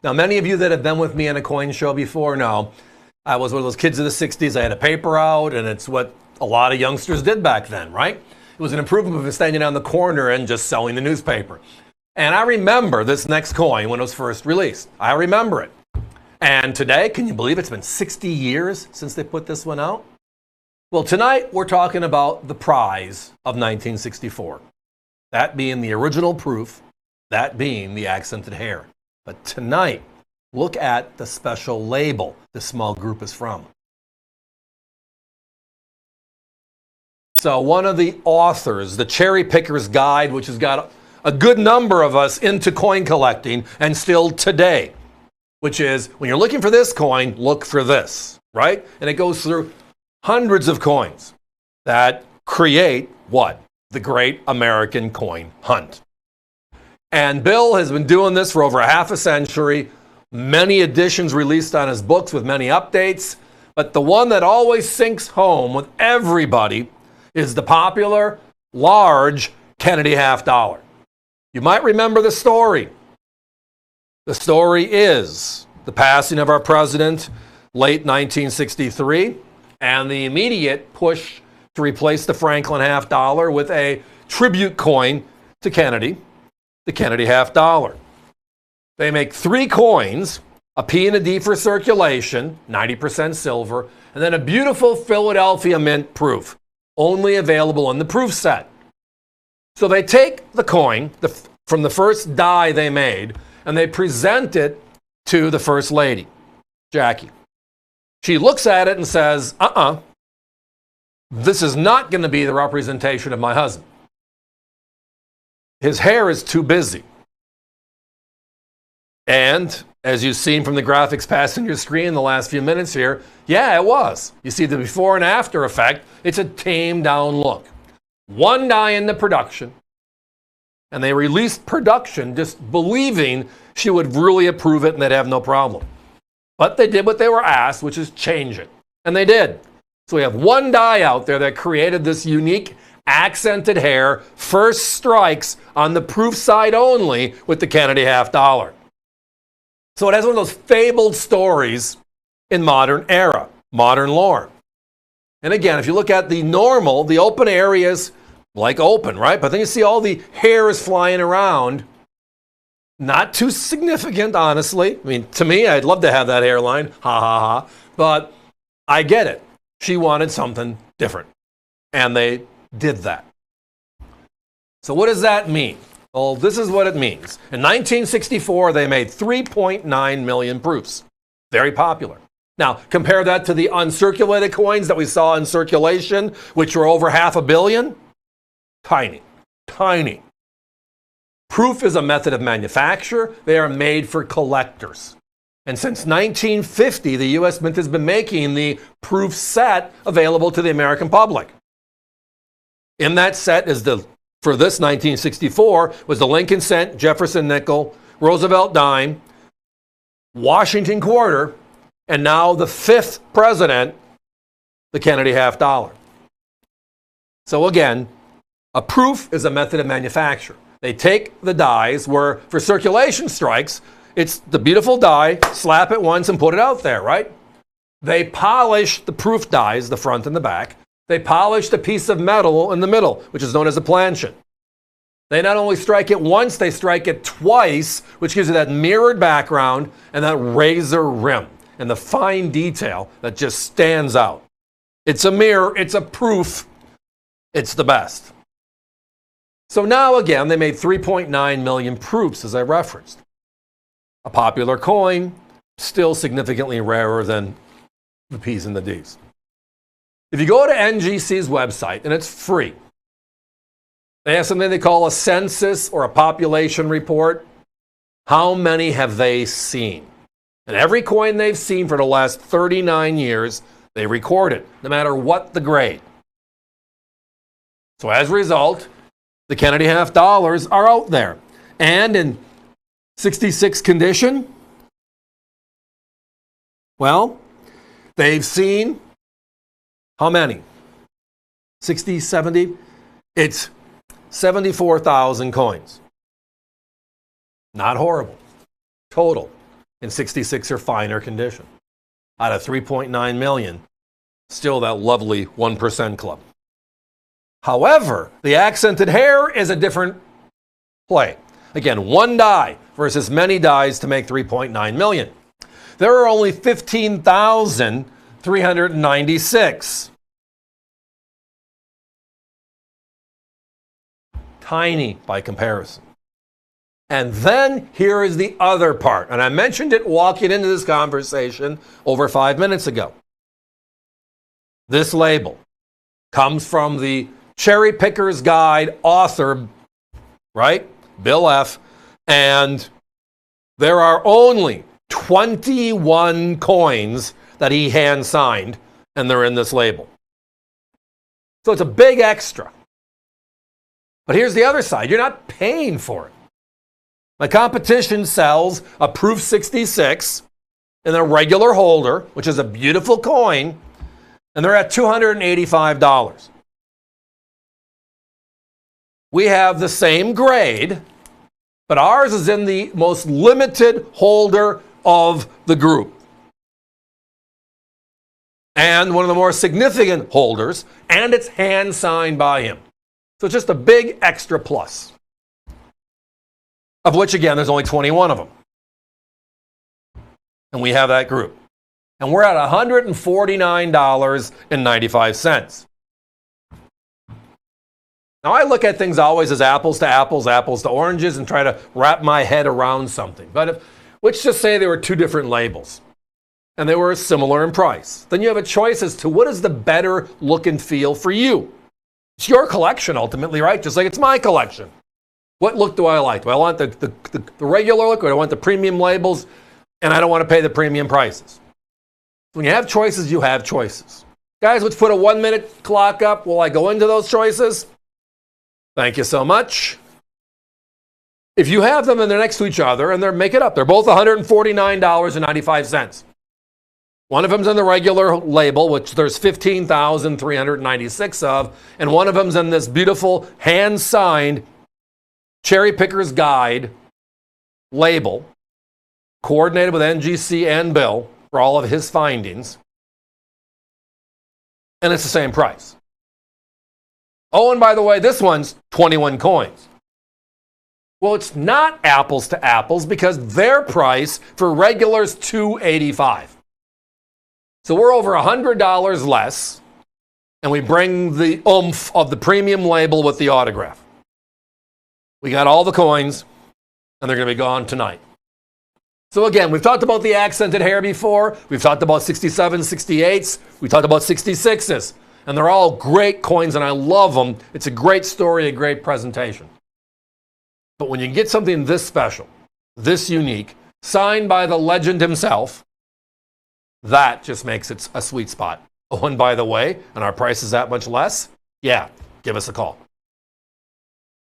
Now, many of you that have been with me on a coin show before know I was one of those kids of the 60s. I had a paper out, and it's what a lot of youngsters did back then, right? It was an improvement of standing on the corner and just selling the newspaper. And I remember this next coin when it was first released. I remember it. And today, can you believe it's been 60 years since they put this one out? Well, tonight we're talking about the prize of 1964. That being the original proof, that being the accented hair. But tonight, look at the special label this small group is from. So one of the authors, the Cherry Picker's Guide, which has got a good number of us into coin collecting and still today, which is when you're looking for this coin, look for this, right? And it goes through hundreds of coins that create what? The great American coin hunt. And Bill has been doing this for over a half a century, many editions released on his books with many updates, but the one that always sinks home with everybody is the popular, large Kennedy half dollar. You might remember the story. The story is the passing of our president late 1963 and the immediate push to replace the Franklin half dollar with a tribute coin to Kennedy, the Kennedy half dollar. They make 3 coins, a P and a D for circulation, 90% silver, and then a beautiful Philadelphia mint proof, only available in the proof set. So they take the coin from the first die they made, and they present it to the First Lady, Jackie. She looks at it and says, this is not going to be the representation of my husband. His hair is too busy. And as you've seen from the graphics passing your screen in the last few minutes here, yeah, it was. You see the before and after effect. It's a tamed down look. 1 die in the production. And they released production just believing she would really approve it and they'd have no problem. But they did what they were asked, which is change it. And they did. So we have 1 die out there that created this unique accented hair, first strikes on the proof side only with the Kennedy half dollar. So it has one of those fabled stories in modern era, modern lore. And again, if you look at the normal, the open areas, like open, right? But then you see all the hairs flying around. Not too significant, honestly. I mean, to me, I'd love to have that hairline. Ha, ha, ha. But I get it. She wanted something different. And they did that. So what does that mean? Well, this is what it means. In 1964, they made 3.9 million proofs. Very popular. Now, compare that to the uncirculated coins that we saw in circulation, which were over 500 million. Tiny, tiny. Proof is a method of manufacture. They are made for collectors. And since 1950, the U.S. Mint has been making the proof set available to the American public. In that set is for this 1964, was the Lincoln cent, Jefferson nickel, Roosevelt dime, Washington quarter, and now the 5th president, the Kennedy half dollar. So again, a proof is a method of manufacture. They take the dies where for circulation strikes, it's the beautiful die, slap it once and put it out there, right? They polish the proof dies, the front and the back. They polish the piece of metal in the middle, which is known as a planchette. They not only strike it once, they strike it twice, which gives you that mirrored background and that razor rim and the fine detail that just stands out. It's a mirror, it's a proof, it's the best. So now again, they made 3.9 million proofs, as I referenced. A popular coin, still significantly rarer than the P's and the D's. If you go to NGC's website, and it's free, they have something they call a census or a population report. How many have they seen? And every coin they've seen for the last 39 years, they record it, no matter what the grade. So as a result, the Kennedy half dollars are out there. And in 66 condition, well, they've seen how many? 60, 70? It's 74,000 coins. Not horrible. Total. in 66 or finer condition. Out of 3.9 million, still that lovely 1% club. However, the accented hair is a different play. Again, one die versus many dies to make 3.9 million. There are only 15,396. Tiny by comparison. And then here is the other part. And I mentioned it walking into this conversation over 5 minutes ago. This label comes from the Cherry Picker's Guide author, right? Bill F. And there are only 21 coins that he hand signed, and they're in this label. So it's a big extra. But here's the other side. You're not paying for it. My competition sells a Proof 66 in a regular holder, which is a beautiful coin, and they're at $285. We have the same grade, but ours is in the most limited holder of the group. And one of the more significant holders, and it's hand signed by him. So it's just a big extra plus. Of which, again, there's only 21 of them. And we have that group. And we're at $149.95. Now, I look at things always as apples to apples, apples to oranges, and try to wrap my head around something. But let's just say there were two different labels, and they were similar in price. Then you have a choice as to what is the better look and feel for you. It's your collection, ultimately, right? Just like it's my collection. What look do I like? Do I want the regular look, or do I want the premium labels, and I don't want to pay the premium prices? When you have choices, you have choices. Guys, let's put a 1-minute clock up while I go into those choices. Thank you so much. If you have them and they're next to each other, and make it up, they're both $149.95. One of them's in the regular label, which there's 15,396 of, and one of them's in this beautiful hand-signed Cherry Picker's Guide label, coordinated with NGC and Bill for all of his findings, and it's the same price. Oh, and by the way, this one's 21 coins. Well, it's not apples to apples because their price for regular's $285. So we're over $100 less, and we bring the oomph of the premium label with the autograph. We got all the coins, and they're going to be gone tonight. So again, we've talked about the accented hair before. We've talked about 67s, 68s. We talked about 66s. And they're all great coins, and I love them. It's a great story, a great presentation. But when you get something this special, this unique, signed by the legend himself, that just makes it a sweet spot. Oh, and by the way, and our price is that much less, yeah, give us a call.